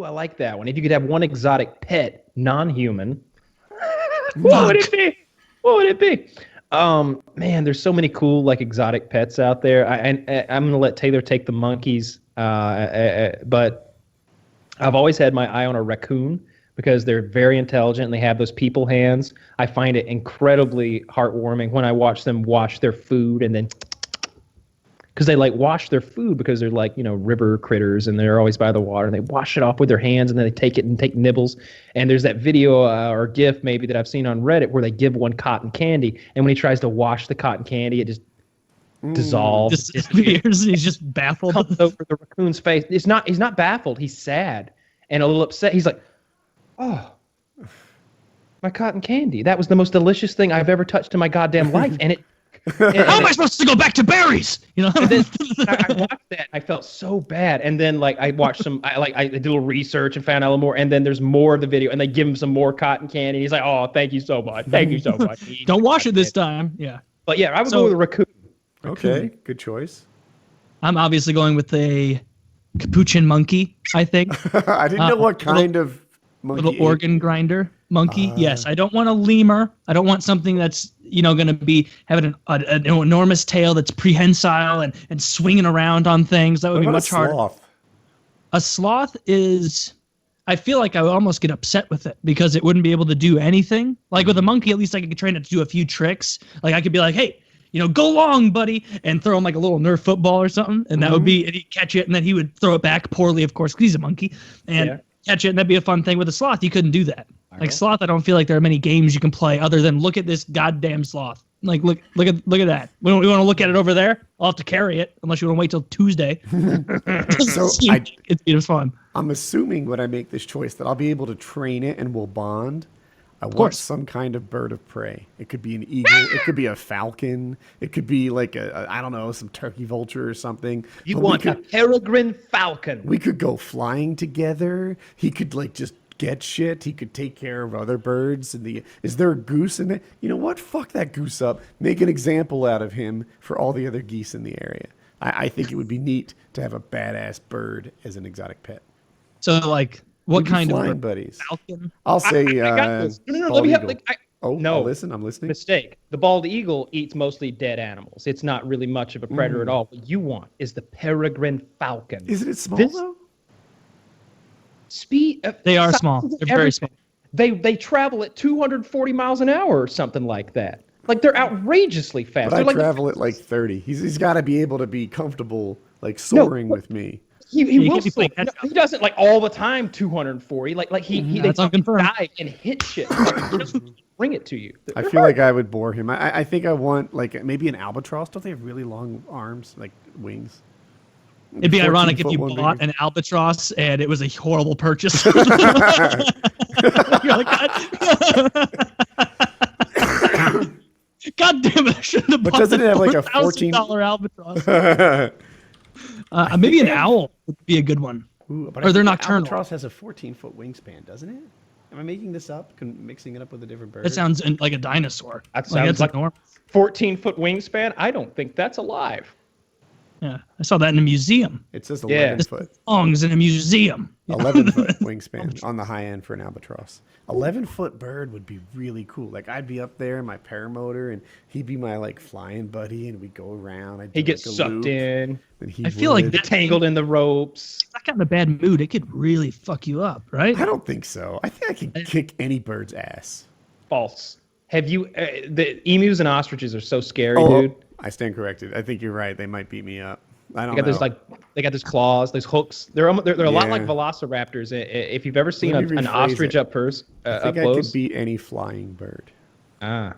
Ooh, I like that one. If you could have one exotic pet, non-human, what would it be? What would it be? Man, there's so many cool like exotic pets out there. I'm gonna let Taylor take the monkeys, but I've always had my eye on a raccoon because they're very intelligent and they have those people hands. I find it incredibly heartwarming when I watch them wash their food and then because they like wash their food because they're like, river critters and they're always by the water and they wash it off with their hands and then they take it and take nibbles. And there's that video or GIF maybe that I've seen on Reddit where they give one cotton candy and when he tries to wash the cotton candy, it just dissolves. Disappears. He's just baffled. Comes over the raccoon's face. He's not baffled. He's sad and a little upset. He's like, oh, my cotton candy. That was the most delicious thing I've ever touched in my goddamn life. And it. How am I supposed to go back to berries? And then I watched that. I felt so bad. And then like I watched I did a little research and found out a little more. And then there's more of the video, and they give him some more cotton candy. He's like, "Oh, thank you so much. Thank you so much." Don't wash it this time. Yeah. But yeah, I would go with a raccoon. Okay, good choice. I'm obviously going with a capuchin monkey. I think. I didn't know what kind of monkey. Little organ grinder monkey. Yes, I don't want a lemur. I don't want something that's going to be having an enormous tail that's prehensile and swinging around on things. That would be much harder. A sloth is. I feel like I would almost get upset with it because it wouldn't be able to do anything. Like with a monkey, at least I could train it to do a few tricks. Like I could be like, hey, go long, buddy, and throw him like a little Nerf football or something, and that would be, and he'd catch it, and then he would throw it back poorly, of course, because he's a monkey, and catch it, and that'd be a fun thing. With a sloth, you couldn't do that. Like sloth, I don't feel like there are many games you can play other than look at this goddamn sloth. Like look at that. We want to look at it over there. I'll have to carry it unless you want to wait till Tuesday. So it's fun. I'm assuming when I make this choice that I'll be able to train it and we'll bond. I want some kind of bird of prey. It could be an eagle. It could be a falcon. It could be like I don't know, some turkey vulture or something. You want a peregrine falcon. We could go flying together. He could like just get shit. He could take care of other birds. Is there a goose in it? You know what? Fuck that goose up. Make an example out of him for all the other geese in the area. I think it would be neat to have a badass bird as an exotic pet. So like. What kind of buddies? Falcon? I'll say. I got this. No. Let me have. No. I'm listening. Mistake. The bald eagle eats mostly dead animals. It's not really much of a predator at all. What you want is the peregrine falcon. Isn't it small though? They are small. They're very small. They travel at 240 miles an hour or something like that. Like they're outrageously fast. But I travel at like 30. He's got to be able to be comfortable, like soaring with me. He will. He doesn't like all the time 240. Like he that's unconfirmed. Dive and hit shit. He doesn't bring it to you. I feel like I would bore him. I think I want like maybe an albatross. Don't they have really long arms, like wings? It'd be ironic if you bought an albatross and it was a horrible purchase. You're like, God damn it! I shouldn't have bought doesn't it have like a $14 albatross? Maybe an owl would be a good one. Ooh, but or they're nocturnal. Albatross has a 14-foot wingspan, doesn't it? Am I making this up? Mixing it up with a different bird? It sounds like a dinosaur. That sounds like 14-foot wingspan. I don't think that's alive. Yeah, I saw that in a museum. It says 11 foot. Songs in a museum. 11-foot wingspan on the high end for an albatross. 11-foot bird would be really cool. Like I'd be up there in my paramotor, and he'd be my like flying buddy, and we'd go around. He'd get sucked in. I feel like they're tangled in the ropes. If I got in a bad mood, it could really fuck you up, right? I don't think so. I think I can kick any bird's ass. False. Have you? The emus and ostriches are so scary, dude. I stand corrected. I think you're right. They might beat me up. I don't know. They got those claws, those hooks. They're a lot like Yeah. velociraptors. If you've ever seen an ostrich up close, I could beat any flying bird. Yeah.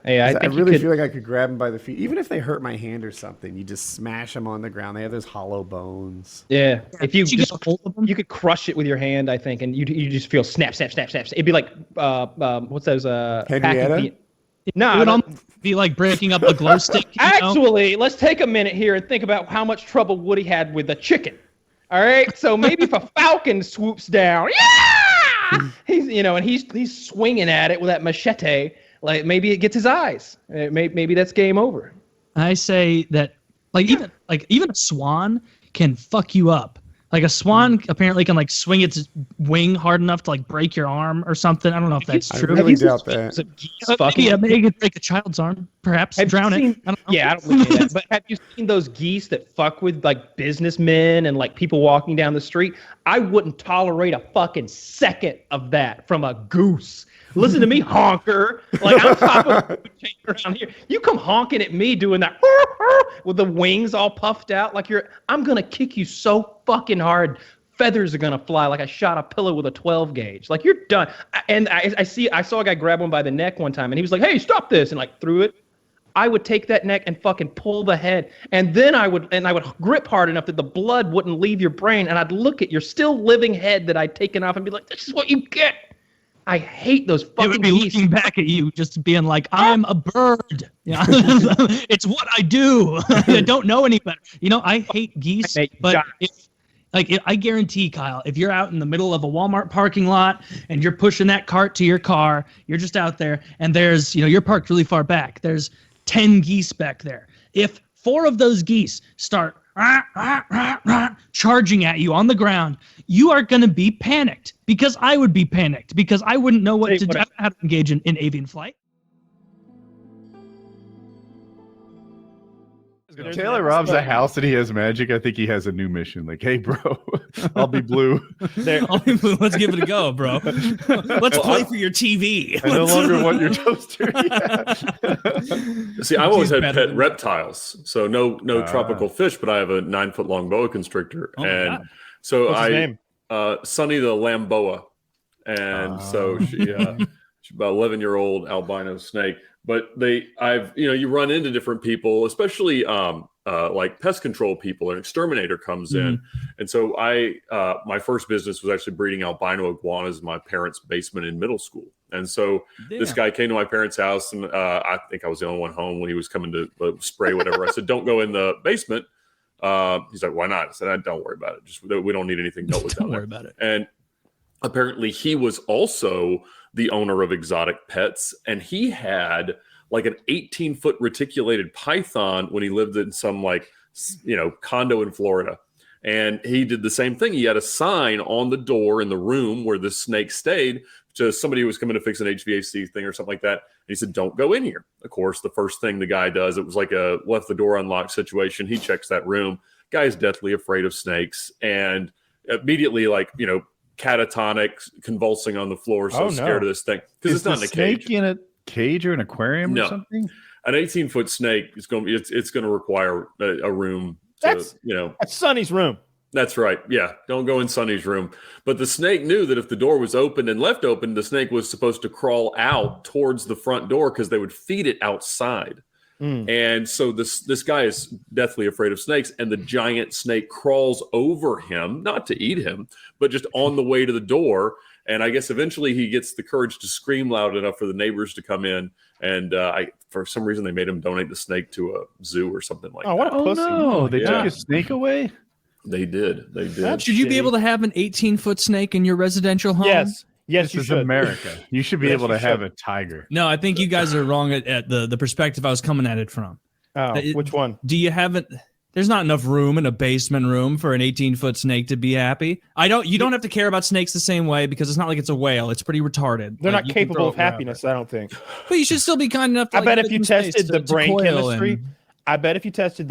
Hey, I really feel like I could grab them by the feet, even if they hurt my hand or something. You just smash them on the ground. They have those hollow bones. Yeah, if you just get a hold of them, you could crush it with your hand, I think, and you just feel snap. It'd be like what's those Henrietta? No, it would almost be like breaking up a glow stick. Actually, let's take a minute here and think about how much trouble Woody had with the chicken. All right, so maybe if a falcon swoops down, he's swinging at it with that machete. Like maybe it gets his eyes. Maybe that's game over. I say that even a swan can fuck you up. Like a swan apparently can like swing its wing hard enough to like break your arm or something. I don't know if that's I true. really doubt that. Maybe it could break a child's arm, perhaps drown it. I don't know. Yeah, I don't believe that. But have you seen those geese that fuck with like businessmen and like people walking down the street? I wouldn't tolerate a fucking second of that from a goose. Listen to me, honker. Like, I'm top of the food chain around here. You come honking at me doing that with the wings all puffed out like I'm going to kick you so fucking hard. Feathers are going to fly like I shot a pillow with a 12 gauge. Like, you're done. And I saw a guy grab one by the neck one time, and he was like, hey, stop this, and like threw it. I would take that neck and fucking pull the head, and then I would grip hard enough that the blood wouldn't leave your brain, and I'd look at your still living head that I'd taken off and be like, this is what you get. I hate those fucking It would be geese. looking back at you, just being like, I'm a bird. Yeah. It's what I do. I don't know any better. You know, I hate geese, but I guarantee, Kyle, if you're out in the middle of a Walmart parking lot and you're pushing that cart to your car, you're just out there and there's, you're parked really far back. There's 10 geese back there. If 4 of those geese start charging at you on the ground, you are going to be panicked, because I would be panicked, because I wouldn't know what to do, how to engage in avian flight. If Taylor robs a house and he has magic, I think he has a new mission. Like, hey, bro, I'll be blue. Let's give it a go, bro. Let's play for your TV. I no longer want your toaster. Yeah. See, I've always had pet reptiles, so no tropical fish, but I have a 9-foot-long boa constrictor, and so What's his name? Sunny the lamboa, and so she's about 11-year-old albino snake. But you run into different people, especially like pest control people. An exterminator comes in, and so my first business was actually breeding albino iguanas in my parents' basement in middle school. And so this guy came to my parents' house, and I think I was the only one home when he was coming to spray whatever. I said, "Don't go in the basement." He's like, "Why not?" I said, "Don't worry about it. Just we don't need anything dealt with down there." Don't worry about it. And apparently, he was also the owner of exotic pets, and he had like an 18-foot reticulated python when he lived in some condo in Florida. And he did the same thing. He had a sign on the door in the room where the snake stayed to somebody who was coming to fix an HVAC thing or something like that. And he said, "Don't go in here." Of course, the first thing the guy does, it was like a left the door unlocked situation. He checks that room. Guy's deathly afraid of snakes, and immediately catatonic, convulsing on the floor, so scared of this thing, because it's not in a cage. Snake in a cage or an aquarium or something? An 18-foot snake is going to require a room. That's Sonny's room. That's right. Yeah, don't go in Sonny's room. But the snake knew that if the door was opened and left open, the snake was supposed to crawl out towards the front door because they would feed it outside. And so this guy is deathly afraid of snakes, and the giant snake crawls over him, not to eat him, but just on the way to the door. And I guess eventually he gets the courage to scream loud enough for the neighbors to come in. And for some reason, they made him donate the snake to a zoo or something like that. What a pussy. No, they took his snake away? They did. Should you be able to have an 18-foot snake in your residential home? Yes, this is America. You should be able to have a tiger. No, I think you guys are wrong at the perspective I was coming at it from. Oh, which one? Do you have it? There's not enough room in a basement room for an 18-foot snake to be happy. You don't have to care about snakes the same way, because it's not like it's a whale. It's pretty retarded. They're not capable of happiness, I don't think. But you should still be kind enough to I bet if you tested the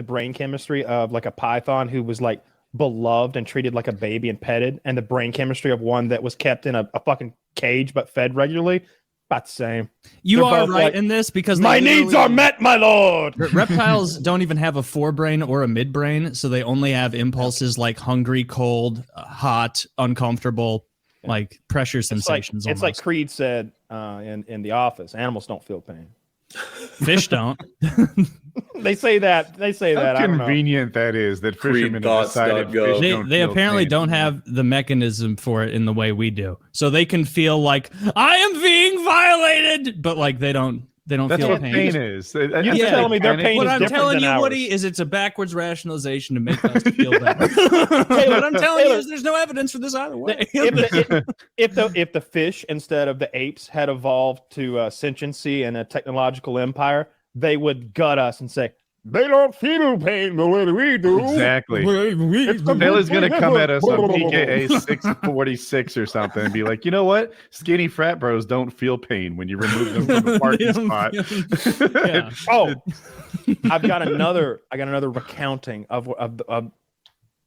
brain chemistry, of like a python who was like beloved and treated like a baby and petted, and the brain chemistry of one that was kept in a fucking cage but fed regularly, about the same. You are right in this, because my needs are met, my lord. Reptiles don't even have a forebrain or a midbrain, so they only have impulses like hungry, cold, hot, uncomfortable, like pressure sensations. It's like Creed said in The Office: animals don't feel pain. Fish don't. They say that. How convenient that is that fishermen have decided fish don't they feel apparently pain. don't have the mechanism for it in the way we do. So they can feel like, I am being violated, but like they don't That's feel what pain. pain is. You're telling me their pain What is I'm different telling than you, ours. Woody, is it's a backwards rationalization to make us feel better. What I'm telling you is there's no evidence for this either way. If the fish instead of the apes had evolved to sentiency and a technological empire, they would gut us and say, They don't feel pain the way we do. Exactly. Taylor's going to come at us on PKA 646 or something and be like, you know what? Skinny frat bros don't feel pain when you remove them from the parking spot. Yeah. Oh, I got another recounting of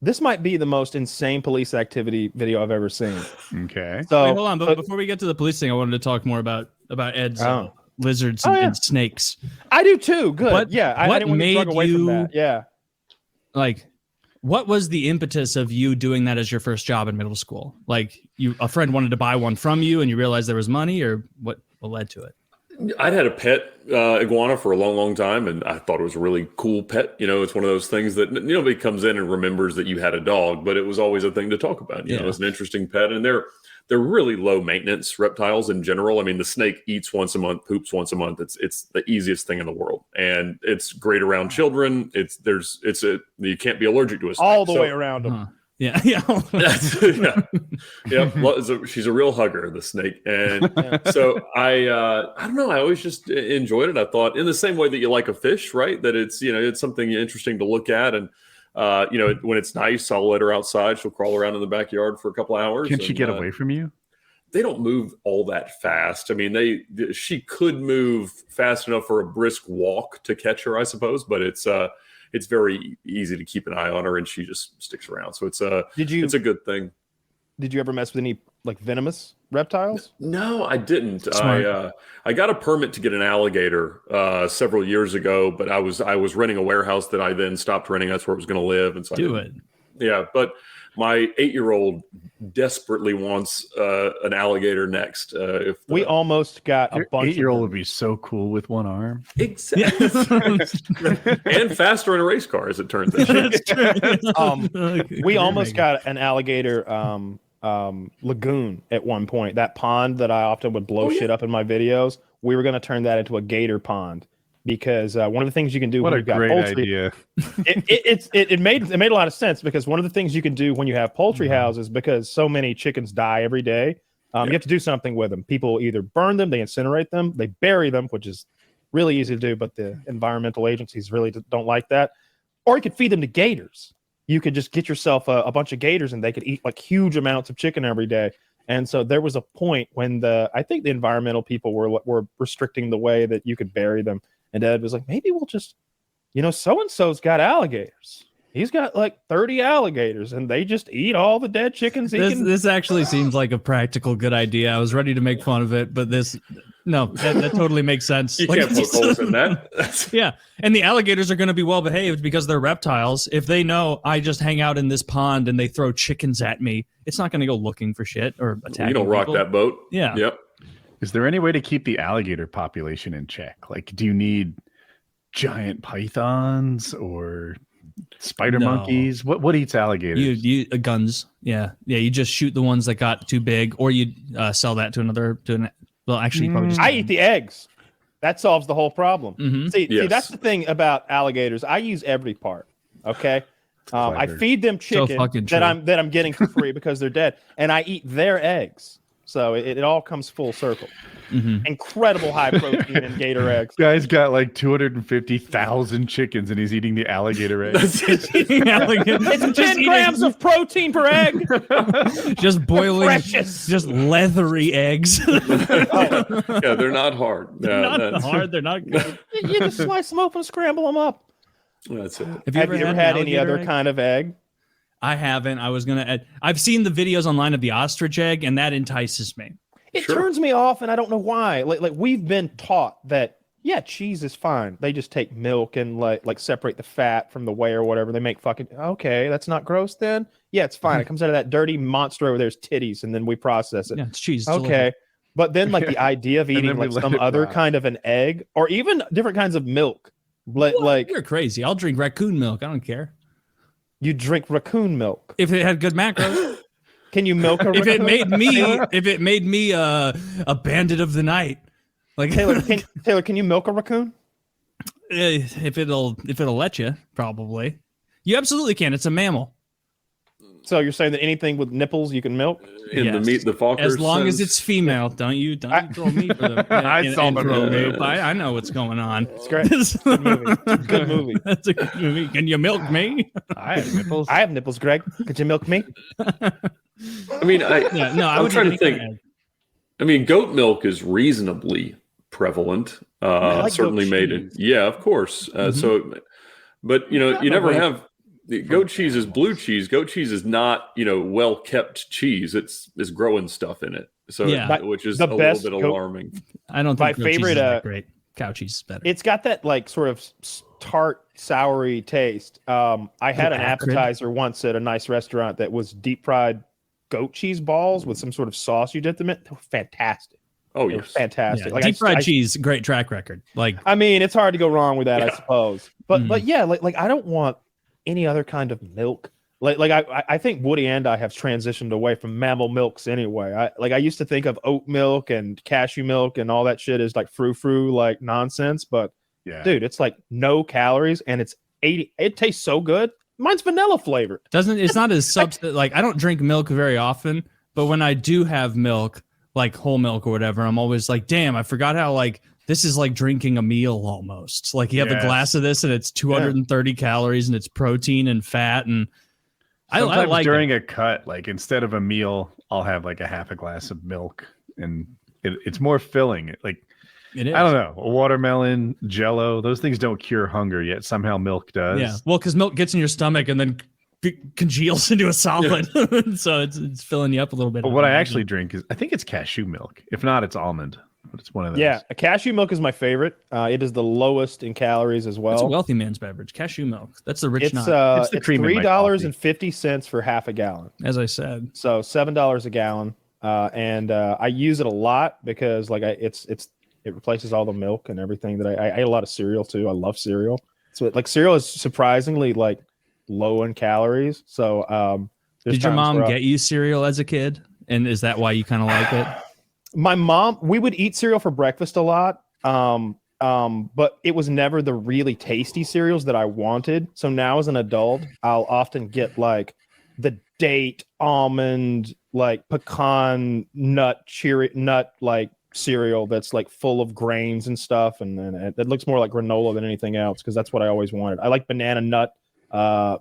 this might be the most insane police activity video I've ever seen. Okay. So Wait, hold on, but before we get to the police thing, I wanted to talk more about Ed's lizards and snakes. I do too. Good. What- I what didn't want to made drug away from you- that. Yeah. Like, what was the impetus of you doing that as your first job in middle school? Like, a friend wanted to buy one from you, and you realized there was money, or what led to it? I'd had a pet iguana for a long, long time, and I thought it was a really cool pet. You know, it's one of those things that nobody comes in and remembers that you had a dog, but it was always a thing to talk about. You know, it's an interesting pet, and they're really low maintenance reptiles in general. I mean, the snake eats once a month, poops once a month. It's the easiest thing in the world, and it's great around children. You can't be allergic to a snake. All the way around them. Yeah. She's a real hugger, the snake, and so I don't know. I always just enjoyed it. I thought in the same way that you like a fish, right? That it's something interesting to look at, and when it's nice, I'll let her outside. She'll crawl around in the backyard for a couple hours. Can she get away from you? They don't move all that fast. I mean, she could move fast enough for a brisk walk to catch her, I suppose, but it's very easy to keep an eye on her, and she just sticks around. So it's a good thing. Did you ever mess with any like venomous reptiles? No, I didn't. Smart. I got a permit to get an alligator several years ago, but I was renting a warehouse that I then stopped renting. That's where I was going to live, and so Do it. Yeah, but my 8-year-old desperately wants an alligator next. We almost got a Your bunch. 8-year-old would be so cool with one arm. Exactly. And faster in a race car, as it turns out. We almost got an alligator lagoon at one point. That pond that I often would blow shit up in my videos. We were going to turn that into a gator pond because one of the things you can do What when a you've got great poultry, idea. it made a lot of sense because one of the things you can do when you have poultry houses, because so many chickens die every day, you have to do something with them. People either burn them, they incinerate them, they bury them, which is really easy to do, but the environmental agencies really don't like that. Or you could feed them to gators. You could just get yourself a bunch of gators and they could eat like huge amounts of chicken every day. And so there was a point when I think the environmental people were restricting the way that you could bury them. And Ed was like, maybe we'll just, so-and-so's got alligators. He's got like 30 alligators and they just eat all the dead chickens. This actually seems like a practical good idea. I was ready to make fun of it, but that totally makes sense. You can't poke holes in that. Yeah. And the alligators are going to be well behaved because they're reptiles. If they know I just hang out in this pond and they throw chickens at me, it's not going to go looking for shit or attacking. You don't rock that boat. Yeah. Yep. Is there any way to keep the alligator population in check? Like, do you need giant pythons or spider No. monkeys? What eats alligators? You guns. Yeah. You just shoot the ones that got too big, or you sell that well, actually, you probably just I eat the eggs. That solves the whole problem. Mhm. See, Yes. that's the thing about alligators. I use every part. Okay. I Clever. feed them So chicken fucking that true. I'm getting for free because they're dead, and I eat their eggs. So it all comes full circle. Mhm. Incredible high protein in gator eggs. Guy's got like 250,000 chickens and he's eating the alligator eggs. It's 10 grams of protein per egg. just boiling, Precious. just leathery eggs. Yeah, they're not hard. They're Yeah, not that's- hard. They're not good. You just slice them open, scramble them up. That's it. Have Have you ever an had any alligator other egg? kind of egg? I haven't. I was gonna. I've seen the videos online of the ostrich egg, and that entices me. It Sure. turns me off, and I don't know why. Like we've been taught that cheese is fine. They just take milk and like separate the fat from the whey or whatever. They make fucking okay. That's not gross then. Yeah, it's fine. It comes out of that dirty monster over there's titties, and then we process it. Yeah, it's cheese. It's Okay. But then like the idea of And eating then we like let some it other rot. kind of an egg or even different kinds of milk. Like You're crazy. I'll drink raccoon milk. I don't care you drink raccoon milk. if it had good macros. Can you milk a if raccoon? it made me a bandit of the night, like Taylor, can you milk a raccoon? if it'll let you, probably. You absolutely can. It's a mammal. So you're saying that anything with nipples you can milk? In the meat, the Fokker as long as sense. it's female. Don't you throw me for the I saw the throw me. movie. I know what's going on. It's great. Good movie. Good movie. That's a good movie. Can you milk me? I have nipples. I have nipples, Greg. Could you milk me? I mean, I'm trying to think. I mean, goat milk is reasonably prevalent. I like Certainly goat made cheese. it. Yeah, of course. So, but you never have. Goat cheese is blue cheese. Goat cheese is not, well kept cheese. It's growing stuff in it. So, which is the a little best bit goat- alarming. I don't My think goat cheese favorite, is that great. Cow cheese is better. It's got that like sort of tart, soury taste. I had an acrid. appetizer once at a nice restaurant that was deep fried goat cheese balls with some sort of sauce you dipped them in. They were fantastic. Oh, They were yes. fantastic. Yeah, Like deep fried cheese, great track record. Like I mean, it's hard to go wrong with that, I Yeah. suppose. But yeah, like I don't want any other kind of milk. Like I think Woody and I have transitioned away from mammal milks anyway. I used to think of oat milk and cashew milk and all that shit as like frou-frou like nonsense, but Yeah. dude, it's like no calories and it's 80. It tastes so good. Mine's vanilla flavored. it's not as like I don't drink milk very often, but when I do have milk, like whole milk or whatever, I'm always like, damn, I forgot how like this is like drinking a meal almost. Like you have a Yes. glass of this and it's 230 calories and it's protein and fat and I Sometimes like during it. a cut, like instead of a meal, I'll have like a half a glass of milk, and it's more filling. Like It is. I don't know, a watermelon, Jello, those things don't cure hunger yet. Somehow milk does. Yeah, well, because milk gets in your stomach and then congeals into a solid, so it's filling you up a little bit. But what I actually drink is, I think it's cashew milk. If not, it's almond. But it's one of those. Yeah, a cashew milk is my favorite. It is the lowest in calories as well. It's a wealthy man's beverage. Cashew milk. That's the rich It's nut. It's the it's cream in my $3.50 for half a gallon. As I said, So $7 a gallon. And I use it a lot because like it replaces all the milk and everything that I eat a lot of cereal too. I love cereal. So like cereal is surprisingly like low in calories. So there's did your times mom where get you cereal as a kid? And is that why you kind of like it? my mom, we would eat cereal for breakfast a lot. But it was never the really tasty cereals that I wanted. So now as an adult, I'll often get like the date, almond, like pecan nut, cherry nut, like cereal that's like full of grains and stuff. And then it looks more like granola than anything else because that's what I always wanted. I like banana nut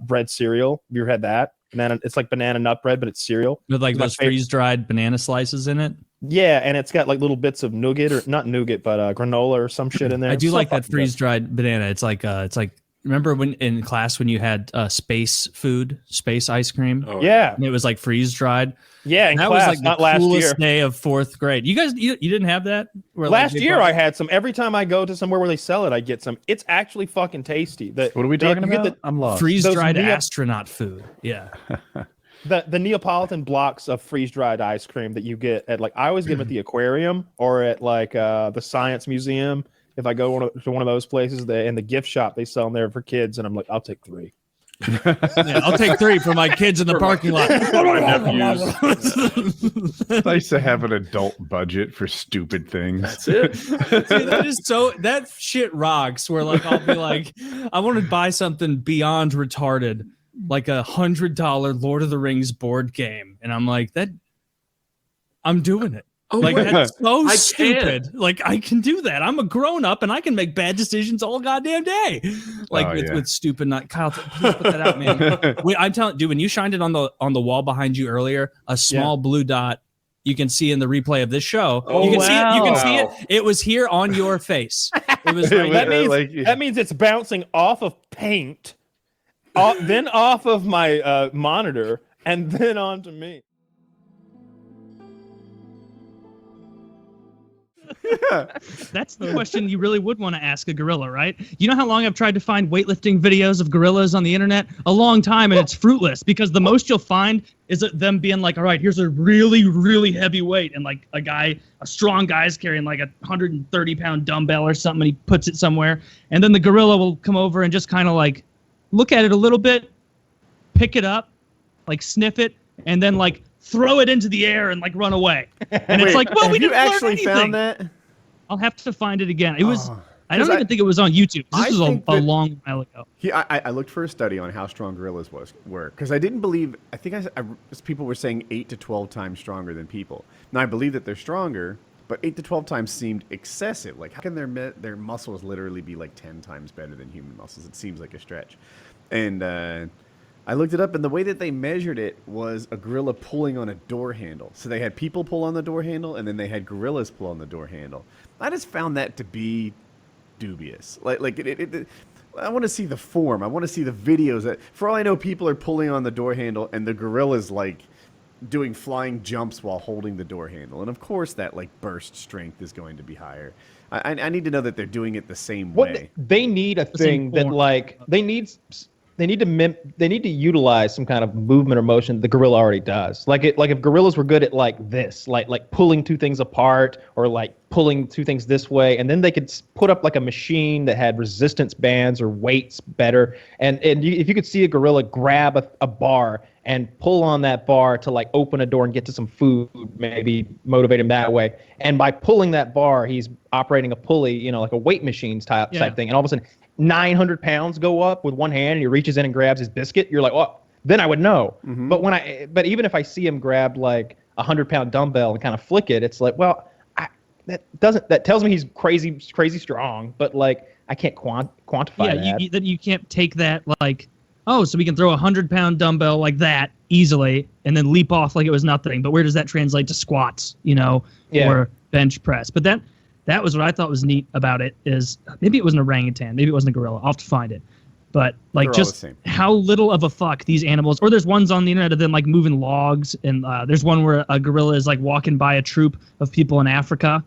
bread cereal. Have you ever had that? It's like banana nut bread, but it's cereal. With like It's my those favorite. freeze-dried banana slices in it? Yeah, and it's got like little bits of nougat or not nougat, but granola or some shit in there. I do It's so like that fucking good. freeze-dried banana. It's like remember when in class when you had space food, space ice cream? Oh, Yeah, And it was like freeze-dried. yeah. In That class, was like not the last coolest year. day of 4th grade. You guys, you didn't have that? Where, like, Last they year, brought- I had some. Every time I go to somewhere where they sell it, I get some. It's actually fucking tasty. What are we talking about? I'm lost. freeze-dried those Neo- astronaut food. Yeah. The Neapolitan blocks of freeze-dried ice cream that you get at like I always get them at the aquarium or at like the science museum. If I go to one of those places, in the gift shop, they sell them there for kids, and I'm like, I'll take 3. Yeah, I'll take 3 for my kids in the parking lot. For my nephews. It's nice to have an adult budget for stupid things. That's it. Dude, that shit rocks. Where like I'll be like, I want to buy something beyond retarded, like $100 Lord of the Rings board game, and I'm like that. I'm doing it. Oh, Like wait. that's so I stupid. Like I can do that. I'm a grown up and I can make bad decisions all goddamn day. Like with stupid nut. Kyle, please put that out, man. I'm telling dude, when you shined it on the wall behind you earlier, a small blue dot. You can see in the replay of this show. Oh, you can see it. You can wow. see it. It was here on your face. It was right That there. means that means it's bouncing off of paint, then off of my monitor, and then onto me. That's the question you really would want to ask a gorilla, right? You know how long I've tried to find weightlifting videos of gorillas on the internet? A long time, and it's fruitless because the most you'll find is them being like, all right, here's a really, really heavy weight, and like a strong guy's carrying like a 130-pound dumbbell or something, and he puts it somewhere, and then the gorilla will come over and just kind of like look at it a little bit, pick it up, like sniff it, and then like throw it into the air and like run away. And it's like, well, we Have you didn't learn actually anything. found that? I'll have to find it again. It was I don't even think it was on YouTube. This was a long while ago. I looked for a study on how strong gorillas were because I didn't believe. I think people were saying 8 to 12 times stronger than people. Now I believe that they're stronger, but 8 to 12 times seemed excessive. Like, how can their muscles literally be like 10 times better than human muscles? It seems like a stretch. And I looked it up, and the way that they measured it was a gorilla pulling on a door handle. So they had people pull on the door handle, and then they had gorillas pull on the door handle. I just found that to be dubious. I want to see the form. I want to see the videos. That, for all I know, people are pulling on the door handle, and the gorilla's like doing flying jumps while holding the door handle. And of course, that like burst strength is going to be higher. I need to know that they're doing it the same way. They need a thing that like they need to utilize some kind of movement or motion the gorilla already does. Like if gorillas were good at like this, like pulling two things apart or like pulling two things this way, and then they could put up like a machine that had resistance bands or weights better. If you could see a gorilla grab a bar and pull on that bar to like open a door and get to some food, maybe motivate him that way. And by pulling that bar, he's operating a pulley, like a weight machines type thing. And all of a sudden 900 pounds go up with one hand and he reaches in and grabs his biscuit. You're like, oh, then I would know. Mm-hmm. But even if I see him grab like 100-pound dumbbell and kind of flick it, it's like, well, that tells me he's crazy strong, but like I can't quantify that. You can't take that like, oh, so we can throw a 100-pound dumbbell like that easily and then leap off like it was nothing. But where does that translate to squats, or bench press? But that was what I thought was neat about it is maybe it was an orangutan, maybe it wasn't a gorilla. I'll have to find it. But like just how little of a fuck these animals, or there's ones on the internet of them like moving logs, and there's one where a gorilla is like walking by a troop of people in Africa,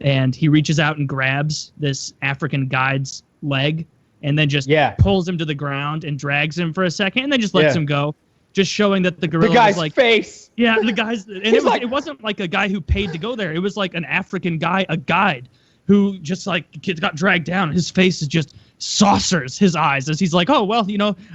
and he reaches out and grabs this African guide's leg, and then just pulls him to the ground and drags him for a second, and then just lets him go, just showing that the gorilla guy's was like face. Yeah, the guy's, and it wasn't like a guy who paid to go there. It was like an African guy, a guide, who just like got dragged down. His face is just saucers his eyes as he's like, oh well,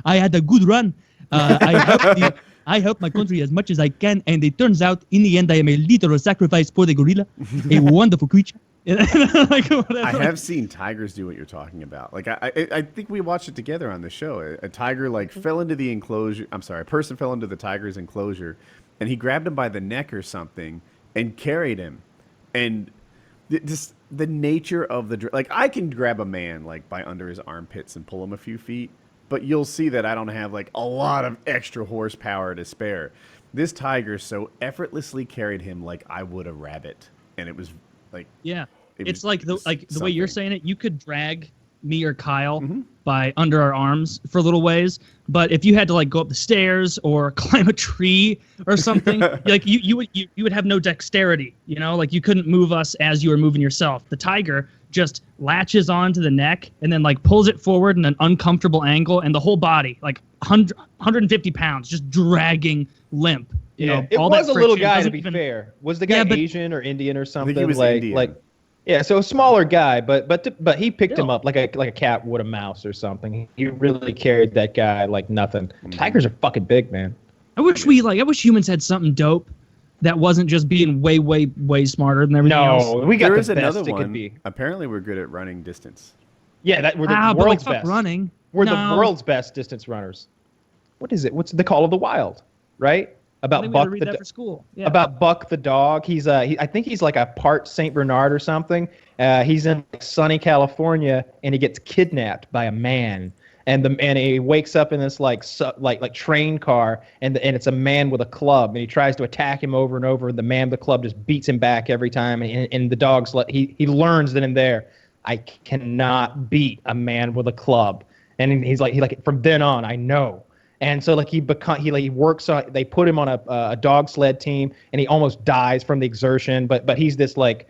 I had a good run. I helped my country as much as I can, and it turns out in the end I am a literal sacrifice for the gorilla, a wonderful creature. I have seen tigers do what you're talking about. Like I think we watched it together on the show. A tiger like fell into the enclosure. I'm sorry, a person fell into the tiger's enclosure, and he grabbed him by the neck or something and carried him. And just the nature of like I can grab a man like by under his armpits and pull him a few feet, but you'll see that I don't have like a lot of extra horsepower to spare. This tiger so effortlessly carried him like I would a rabbit, and it was like it's like the way you're saying it. You could drag me or Kyle by under our arms for a little ways, but if you had to like go up the stairs or climb a tree or something, like you would have no dexterity. Like you couldn't move us as you were moving yourself. The tiger just latches onto the neck and then like pulls it forward in an uncomfortable angle, and the whole body, like 150 pounds, just dragging limp. It was a little guy, to be fair. Was the guy Asian or Indian or something? I think he was Indian. So a smaller guy, but he picked him up like a cat would a mouse or something. He really carried that guy like nothing. Tigers are fucking big, man. I wish humans had something dope that wasn't just being way, way, way smarter than everything else. No, we got there the is best another it one. could be. Apparently, we're good at running distance. Yeah, we're the world's best. Running. We're the world's best distance runners. What is it? What's the Call of the Wild? Right? About Buck for school. Yeah. About Buck the dog. I think he's like a part Saint Bernard or something. He's in sunny California and he gets kidnapped by a man, and he wakes up in this like train car, and it's a man with a club, and he tries to attack him over and over, and the man with the club just beats him back every time, and the dog's he learns that in there, I cannot beat a man with a club, and he's like from then on I know. And so he works on. They put him on a dog sled team, and he almost dies from the exertion. But he's this like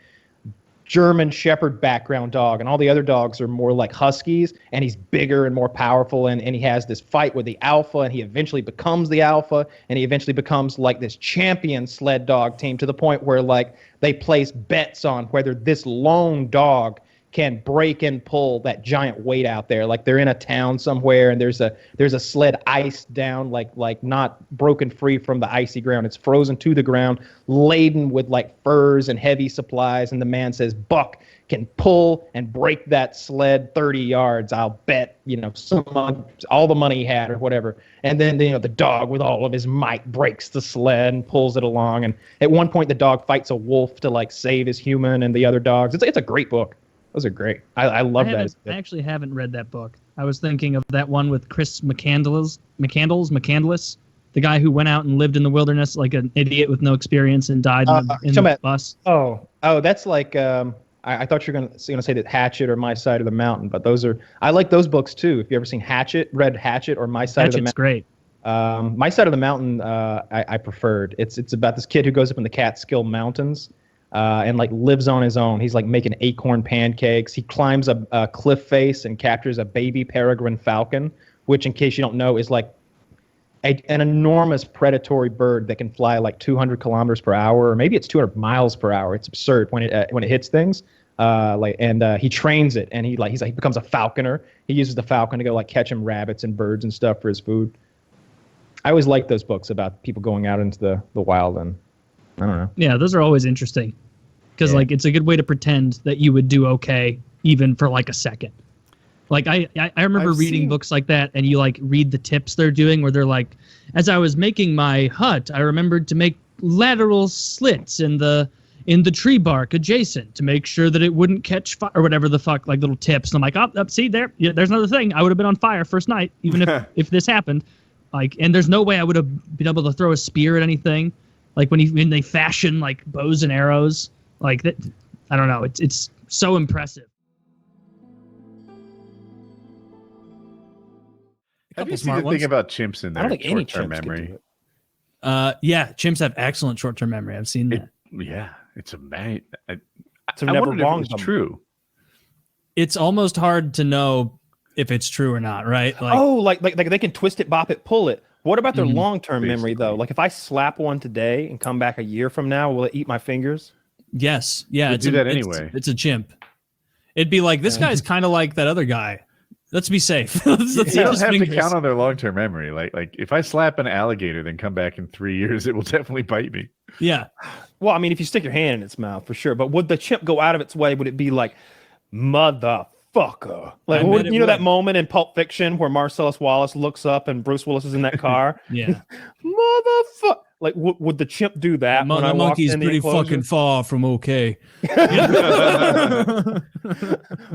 German Shepherd background dog, and all the other dogs are more like Huskies, and he's bigger and more powerful. And he has this fight with the alpha, and he eventually becomes the alpha, and he eventually becomes like this champion sled dog team, to the point where like they place bets on whether this lone dog can break and pull that giant weight out there. Like they're in a town somewhere and there's a sled iced down, like not broken free from the icy ground. It's frozen to the ground, laden with like furs and heavy supplies. And the man says, Buck can pull and break that sled 30 yards. I'll bet, all the money he had or whatever. And then, the dog with all of his might breaks the sled and pulls it along. And at one point the dog fights a wolf to like save his human and the other dogs. It's a great book. Those are great. I love that. I actually haven't read that book. I was thinking of that one with Chris McCandless, the guy who went out and lived in the wilderness like an idiot with no experience and died in the bus. Oh, that's like I thought you were gonna say that Hatchet or My Side of the Mountain, but I like those books too. If you ever seen read Hatchet or My Side of the Mountain. Hatchet's great. My Side of the Mountain, I preferred. It's about this kid who goes up in the Catskill Mountains. And like lives on his own. He's like making acorn pancakes. He climbs a cliff face and captures a baby peregrine falcon, which, in case you don't know, is like an enormous predatory bird that can fly like 200 kilometers per hour, or maybe it's 200 miles per hour. It's absurd when it hits things. He trains it, and he becomes a falconer. He uses the falcon to go like catch him rabbits and birds and stuff for his food. I always like those books about people going out into the wild, and I don't know. Yeah, those are always interesting. Because like it's a good way to pretend that you would do okay even for like a second. Like I remember reading books like that, and you like read the tips they're doing where they're like, as I was making my hut, I remembered to make lateral slits in the tree bark adjacent to make sure that it wouldn't catch fire or whatever the fuck, like little tips. And I'm like, see there, there's another thing. I would have been on fire first night, even if this happened. Like, and there's no way I would have been able to throw a spear at anything. Like when they fashion like bows and arrows. Like that, I don't know. It's so impressive. Have you seen the thing about chimps in their short-term memory? Yeah, chimps have excellent short-term memory. I've seen that. It's amazing. So never wrong. It's true. It's almost hard to know if it's true or not, right? Like they can twist it, bop it, pull it. What about their long-term memory though? Like if I slap one today and come back a year from now, will it eat my fingers? Yes. Yeah. It's anyway. It's a chimp. It'd be like, this guy's kind of like that other guy. Let's be safe. Let's you don't have to count on their long-term memory. Like if I slap an alligator, then come back in 3 years, it will definitely bite me. Yeah. Well, I mean, if you stick your hand in its mouth, for sure. But would the chimp go out of its way? Would it be like, motherfucker? Like, that moment in Pulp Fiction where Marcellus Wallace looks up and Bruce Willis is in that car? Yeah. Motherfucker. Like, would the chimp do that? The monkey's pretty fucking far from okay.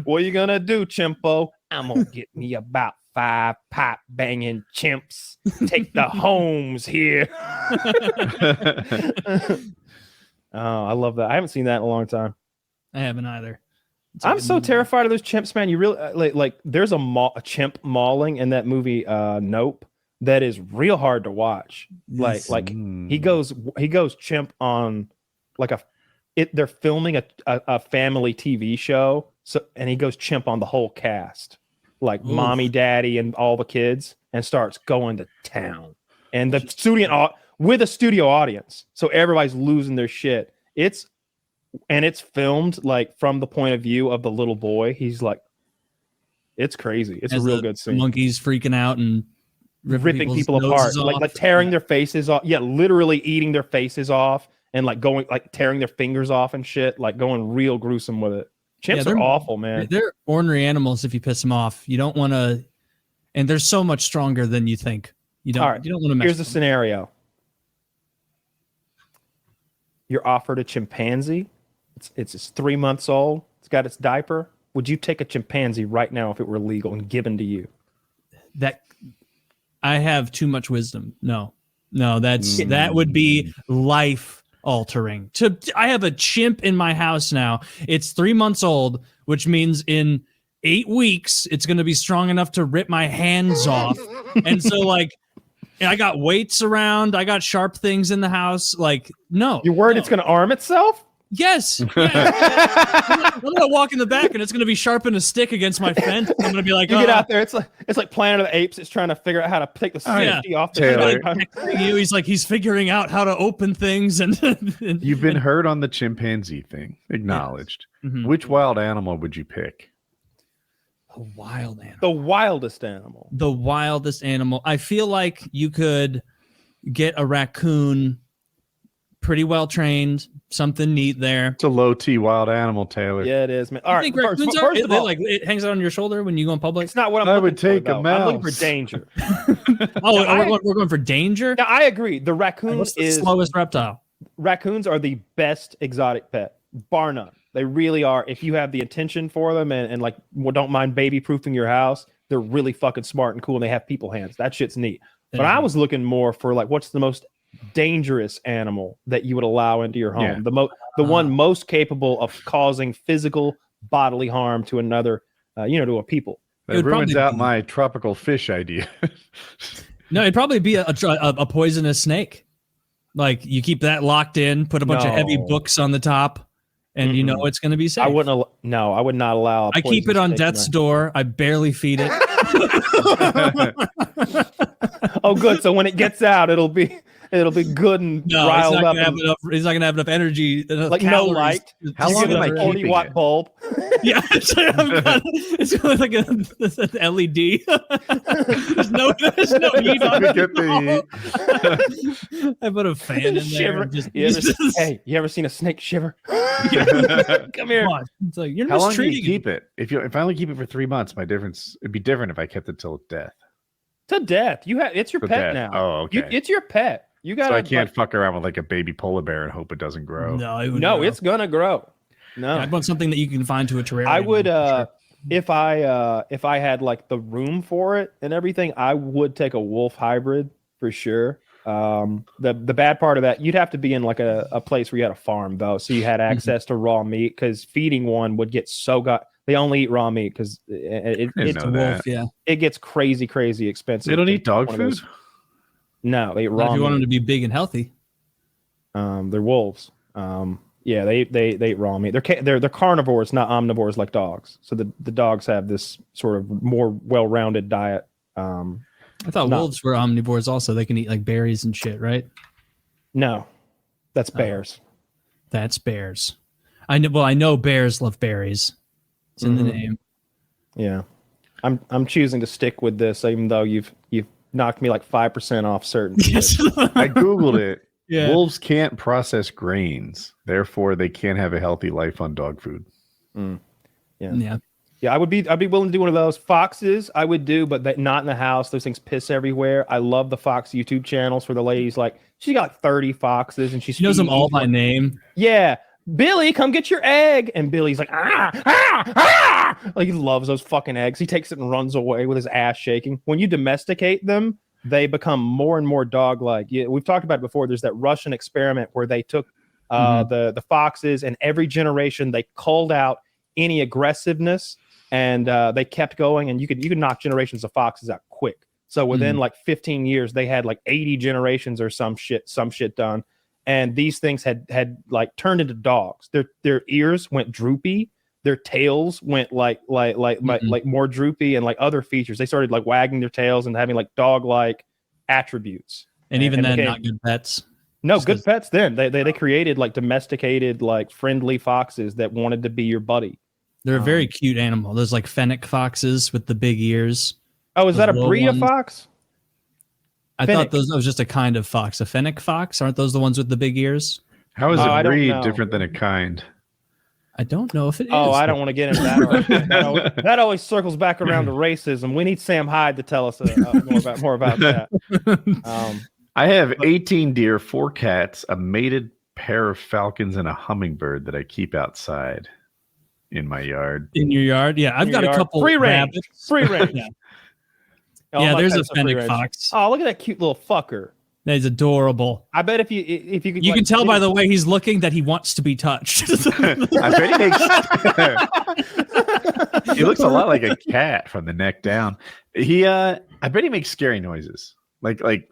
What are you gonna do, chimpo? I'm gonna get me about 5 pipe banging chimps. Take the homes here. Oh, I love that. I haven't seen that in a long time. I haven't either. I'm so terrified of those chimps, man. You really like there's a chimp mauling in that movie Nope that is real hard to watch. Yes. Like he goes chimp on like they're filming a family TV show, and he goes chimp on the whole cast, like mommy, daddy, and all the kids, and starts going to town. And the studio with a studio audience, so everybody's losing their shit. It's filmed like from the point of view of the little boy. He's like, it's crazy. It's a real good scene. Monkeys freaking out and ripping people apart, like tearing their faces off. Yeah, literally eating their faces off and like going like tearing their fingers off and shit. Like going real gruesome with it. Chimps are awful, man. They're ornery animals. If you piss them off, you don't want to. And they're so much stronger than you think. You don't. All right, you don't want to mess. Here's the scenario. You're offered a chimpanzee. It's 3 months old. It's got its diaper. Would you take a chimpanzee right now if it were legal and given to you? That I have too much wisdom. No, that would be life altering. I have a chimp in my house now. It's 3 months old, which means in 8 weeks it's going to be strong enough to rip my hands off. And so like, I got weights around. I got sharp things in the house. Like, no. You're worried it's going to arm itself? Yes. I'm gonna walk in the back, and it's gonna be sharpen a stick against my fence. I'm gonna be like, you get out there. It's like Planet of the Apes. It's trying to figure out how to take the safety off the Taylor. He's figuring out how to open things, and you've been heard on the chimpanzee thing. Acknowledged. Yes. Mm-hmm. Which wild animal would you pick? A wild animal. The wildest animal. The wildest animal. I feel like you could get a raccoon pretty well trained, something neat there. It's a low T wild animal, Taylor. Yeah, it is, man. All right, think raccoons are, first of all, like it hangs out on your shoulder when you go in public. It's not what I'm I looking would take for, a though. mouse. I'm looking for danger. We're going for danger. Now, I agree. The raccoon What's the is slowest reptile? Raccoons are the best exotic pet, bar none. They really are. If you have the attention for them and like don't mind baby proofing your house, they're really fucking smart and cool, and they have people hands. That shit's neat. But I was looking more for like what's the most dangerous animal that you would allow into your home, the one most capable of causing physical bodily harm to another, to a people. That ruins out my tropical fish idea. No, it'd probably be a poisonous snake. Like you keep that locked in, put a bunch of heavy books on the top, and you know it's going to be safe. I would not allow. I keep it on death's door. I barely feed it. Oh, good. So when it gets out, it'll be good and riled up. He's not gonna have enough energy. Like no light. How long am I keeping 40-watt bulb? Yeah, it's like an LED. there's no heat on it. I put a fan in there. You ever seen a snake shiver? Come here. It's like you're How long do you mistreating keep it? If I only keep it for 3 months, it'd be different if I kept it till death. To death. It's your pet now. Oh, okay. It's your pet. You got. So I can't fuck around with like a baby polar bear and hope it doesn't grow. No, it's gonna grow. No, I'd want something that you can find to a terrarium. I would, if I had like the room for it and everything, I would take a wolf hybrid for sure. The bad part of that, you'd have to be in like a place where you had a farm though, so you had access to raw meat. Because feeding one would get they only eat raw meat because it's a wolf. Yeah, it gets crazy expensive. They don't eat dog food. No, they eat raw. If you meat. want them to be big and healthy, they're wolves. Yeah, they eat raw meat. They're carnivores, not omnivores like dogs. So the dogs have this sort of more well-rounded diet. I thought wolves were omnivores also. They can eat like berries and shit, right? No, that's bears. That's bears. I know bears love berries. It's in the name. Yeah, I'm choosing to stick with this, even though you've knocked me like 5% off certain. Yes. I googled it. Yeah. Wolves can't process grains, therefore they can't have a healthy life on dog food. Yeah. I'd be willing to do one of those. Foxes, I would do, but not in the house. Those things piss everywhere. I love the Fox YouTube channels for the ladies. Like she got like 30 foxes, and she knows them all by name. Yeah, Billy, come get your egg, and Billy's like like he loves those fucking eggs. He takes it and runs away with his ass shaking. When you domesticate them, they become more and more dog-like. We've talked about it before. There's that Russian experiment where they took the foxes, and every generation they culled out any aggressiveness, and they kept going. And you could knock generations of foxes out quick. So within like 15 years, they had like 80 generations or some shit done. And these things had like turned into dogs. Their ears went droopy. Their tails went like more droopy, and like other features. They started like wagging their tails and having like dog-like attributes. And even then, not good pets. No, good pets then. They created like domesticated, like friendly foxes that wanted to be your buddy. They're a very cute animal. Those like fennec foxes with the big ears. Oh, is that a breed of fox? I thought that was just a kind of fox. A fennec fox? Aren't those the ones with the big ears? How is a breed different than a kind? I don't know if it is. Oh, I don't want to get into that. That always circles back around to racism. We need Sam Hyde to tell us more about that. I have 18 deer, 4 cats, a mated pair of falcons, and a hummingbird that I keep outside in my yard. In your yard? Yeah, I've got a couple free range. rabbits. Free range. Yeah, there's a fennec fox. Oh, look at that cute little fucker. He's adorable. I bet if you could, you can tell by the way he's looking that he wants to be touched. I bet he looks a lot like a cat from the neck down. I bet he makes scary noises. Like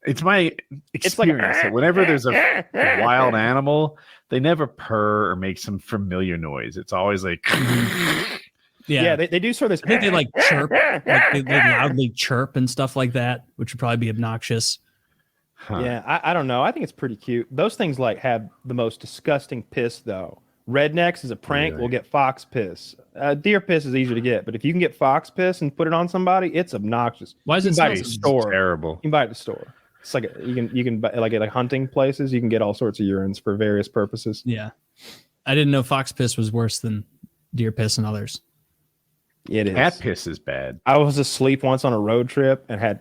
It's my experience that whenever there's a wild animal, they never purr or make some familiar noise. It's always like, Yeah, they do sort of this. I think they like chirp, like they loudly chirp and stuff like that, which would probably be obnoxious. huh. Yeah, I don't know. I think it's pretty cute. Those things like have the most disgusting piss though. Rednecks is a prank. Really? We'll get fox piss. Deer piss is easier to get, but if you can get fox piss and put it on somebody, it's obnoxious. Why is You it can buy it smell at the so store? Terrible. You can buy it at the store. It's like you can buy, like at like hunting places. You can get all sorts of urines for various purposes. Yeah, I didn't know fox piss was worse than deer piss and others. It is. Cat piss is bad. I was asleep once on a road trip and had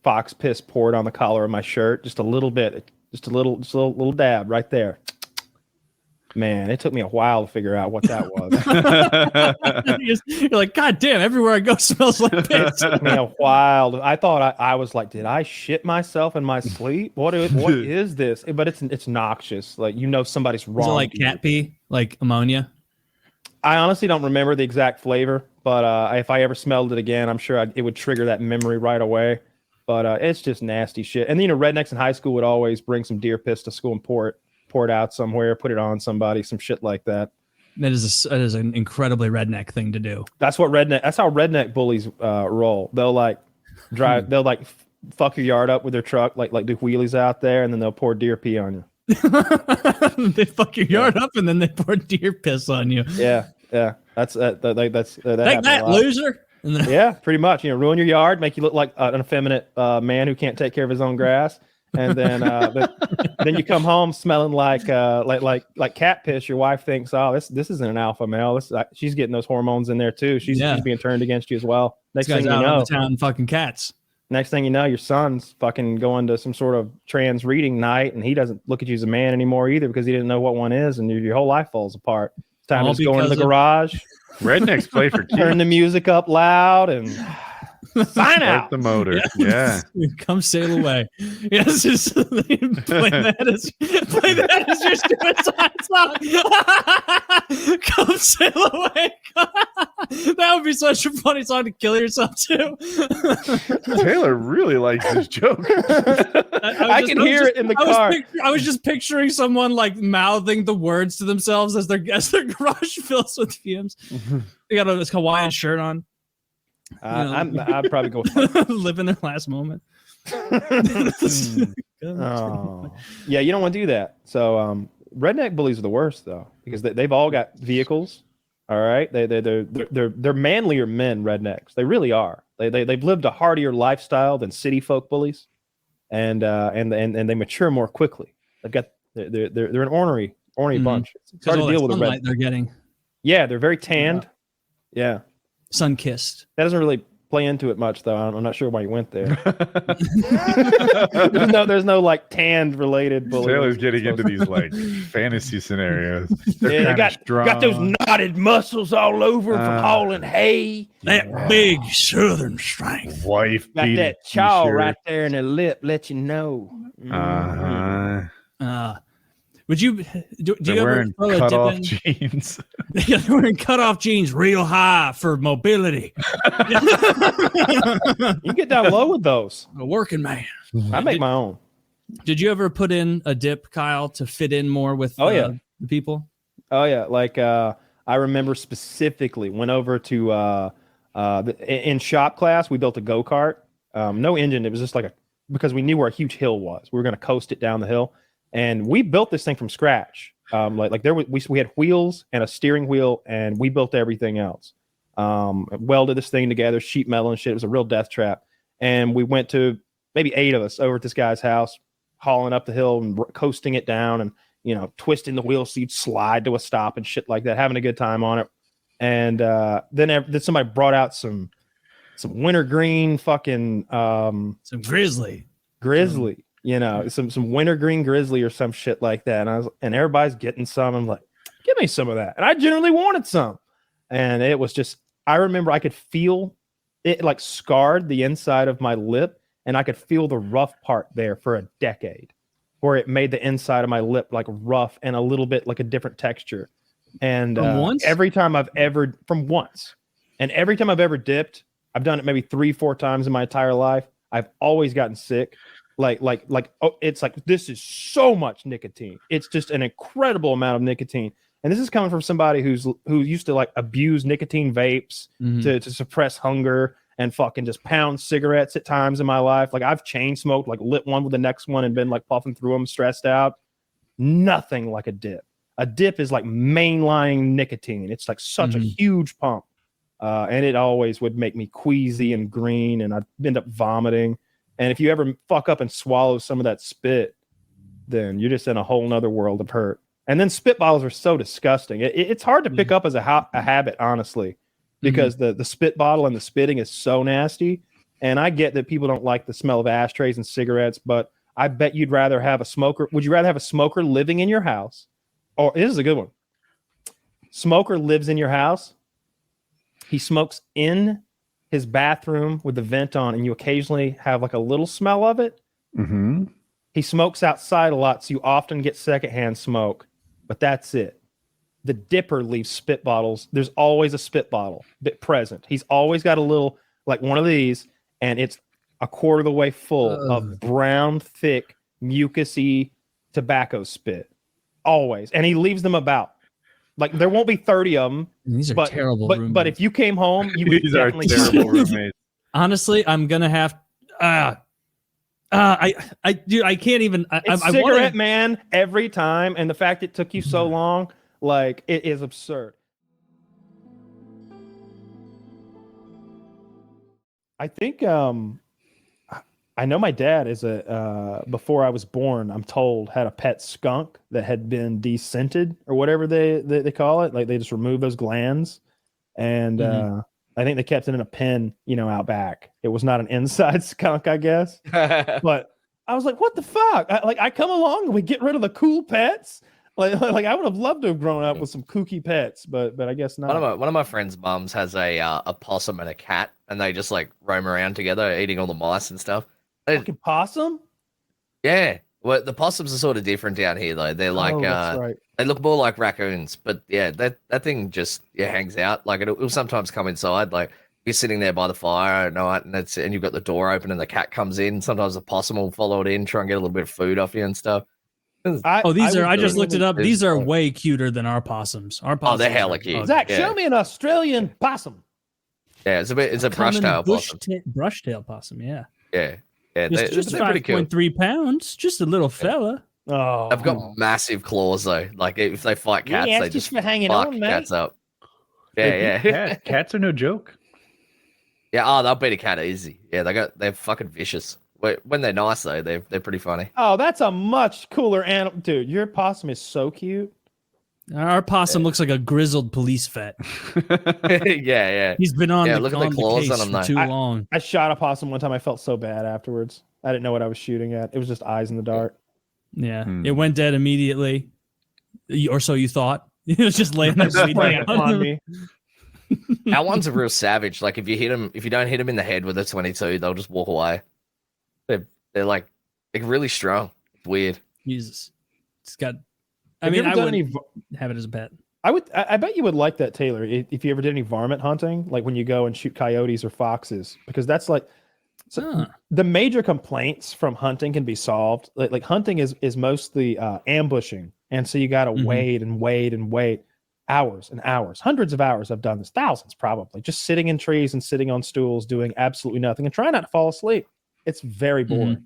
fox piss poured on the collar of my shirt, just a little bit, just a little dab right there. Man, it took me a while to figure out what that was. You're like, God damn, everywhere I go smells like piss. It took me a while. I thought I was like, did I shit myself in my sleep? What is this? But it's noxious. Like, somebody's wrong. Is it like cat pee, like ammonia? I honestly don't remember the exact flavor, but if I ever smelled it again, I'm sure it would trigger that memory right away. But it's just nasty shit. And rednecks in high school would always bring some deer piss to school and pour it out somewhere, put it on somebody, some shit like that. That is an incredibly redneck thing to do. That's how redneck bullies roll. They'll like drive, they'll like fuck your yard up with their truck, like do wheelies out there, and then they'll pour deer pee on you. They fuck your yard up and then they pour deer piss on you. Yeah. That's that Take that, loser. Yeah, pretty much. Ruin your yard, make you look like an effeminate man who can't take care of his own grass, and then then you come home smelling like cat piss. Your wife thinks, oh, this isn't an alpha male. She's getting those hormones in there too. She's being turned against you as well. Next thing you know, on the town fucking cats. Next thing you know, your son's fucking going to some sort of trans reading night, and he doesn't look at you as a man anymore either because he didn't know what one is, and your whole life falls apart. It's time to just go into the garage. Rednecks play for keeps. Turn the music up loud and sign out the motor. Yeah. Come sail away. Yes, just play that as your stupid song. Come sail away. That would be such a funny song to kill yourself to. Taylor really likes this joke. I can hear it in the car. I was just picturing someone like mouthing the words to themselves as their garage fills with fumes. They got a Hawaiian shirt on. I'd probably go living their last moment. Oh. Yeah, you don't want to do that. So redneck bullies are the worst though, because they've all got vehicles. All right, they're manlier men. Rednecks, they really are. They've lived a hardier lifestyle than city folk bullies, and they mature more quickly. They're an ornery bunch. It's hard to deal with a redneck. They're getting. Yeah, they're very tanned. Yeah. Sun-kissed. That doesn't really play into it much, though. I'm not sure why you went there. there's no like tanned related bullies. Taylor's getting into these like fantasy scenarios. They got those knotted muscles all over from hauling hay. That big southern strength. Wife got that chaw right there in the lip. Let you know. Would you do you ever throw a dip in jeans? Yeah, they're wearing cutoff jeans real high for mobility. You can get down low with those. A working man. I make my own. Did you ever put in a dip, Kyle, to fit in more with the people? Oh yeah, like I remember specifically went over to in shop class. We built a go-kart. No engine. It was just because we knew where a huge hill was. We were going to coast it down the hill. And we built this thing from scratch. We had wheels and a steering wheel, and we built everything else. Welded this thing together, sheet metal and shit. It was a real death trap. And we went to maybe 8 of us over at this guy's house, hauling up the hill and coasting it down, and twisting the wheel so you'd slide to a stop and shit like that, having a good time on it. And then somebody brought out some wintergreen fucking some grizzly. Some wintergreen grizzly or some shit like that. And everybody's getting some. I'm like, give me some of that. And I generally wanted some. And it was just, I remember I could feel it like scarred the inside of my lip, and I could feel the rough part there for a decade, where it made the inside of my lip like rough and a little bit like a different texture. And every time I've ever dipped, I've done it maybe 3-4 times in my entire life. I've always gotten sick. it's like, this is so much nicotine. It's just an incredible amount of nicotine. And this is coming from somebody who used to like abuse nicotine vapes to suppress hunger and fucking just pound cigarettes at times in my life. Like I've chain smoked, like lit one with the next one and been like puffing through them, stressed out. Nothing like a dip. A dip is like mainlining nicotine. It's like such a huge pump. And it always would make me queasy and green, and I'd end up vomiting. And if you ever fuck up and swallow some of that spit, then you're just in a whole nother world of hurt. And then spit bottles are so disgusting. It's hard to pick up as a habit, honestly, because the spit bottle and the spitting is so nasty. And I get that people don't like the smell of ashtrays and cigarettes, but I bet you'd rather have a smoker. Would you rather have a smoker living in your house? Or this is a good one. Smoker lives in your house. He smokes in his bathroom with the vent on, and you occasionally have like a little smell of it. Mm-hmm. He smokes outside a lot, so you often get secondhand smoke, but that's it. The dipper leaves spit bottles. There's always a spit bottle present. He's always got a little, like one of these, and it's a quarter of the way full of brown, thick, mucusy tobacco spit. Always. And he leaves them about. Like there won't be 30 of them. These are terrible roommates. But if you came home, you would definitely terrible roommates. Honestly, I'm gonna have dude, I can't even. It's cigarette man every time, and the fact it took you so long, like it is absurd. I think I know my dad is before I was born, I'm told, had a pet skunk that had been descented or whatever they call it. Like they just remove those glands. And I think they kept it in a pen, out back. It was not an inside skunk, I guess. But I was like, what the fuck? I come along and we get rid of the cool pets. Like I would have loved to have grown up with some kooky pets, but I guess not. One of my friends' mums has a possum and a cat, and they just like roam around together, eating all the mice and stuff. Fucking possum? Yeah. Well, the possums are sort of different down here, though. They're like, that's right. They look more like raccoons, but yeah, that thing just hangs out. Like it'll sometimes come inside, like you're sitting there by the fire at night, and you've got the door open, and the cat comes in. Sometimes the possum will follow it in, try and get a little bit of food off you and stuff. I just looked it up. These are way cuter than our possums. Our possums. Oh, they're hella cute. Zach, show me an Australian possum. Yeah, it's a brush-tail possum. Brush-tail possum, yeah. Yeah. Yeah, just 5.3 pounds. Just a little fella. Oh, they've got massive claws though. Like if they fight cats, they just for hanging fuck on, mate. cats up. Yeah. Cats are no joke. Yeah. Oh, they'll beat a cat easy. Yeah, they're fucking vicious. When they're nice though, they're pretty funny. Oh, that's a much cooler animal, dude. Your possum is so cute. Our possum looks like a grizzled police vet. yeah. He's been on look at the claws on him for too long. I shot a possum one time. I felt so bad afterwards. I didn't know what I was shooting at. It was just eyes in the dark. Yeah, it went dead immediately, or so you thought. It was just laying there bleeding on me. Our ones are real savage. Like if you don't hit them in the head with a 22, they'll just walk away. They're like really strong. It's weird. Jesus, it's got. I wouldn't have it as a pet. I bet you would like that, Taylor, if you ever did any varmint hunting, like when you go and shoot coyotes or foxes, because that's like the major complaints from hunting can be solved. Like hunting is mostly ambushing, and so you got to wait and wait and wait hours and hours, hundreds of hours. I've done this, thousands probably, just sitting in trees and sitting on stools doing absolutely nothing and trying not to fall asleep. It's very boring.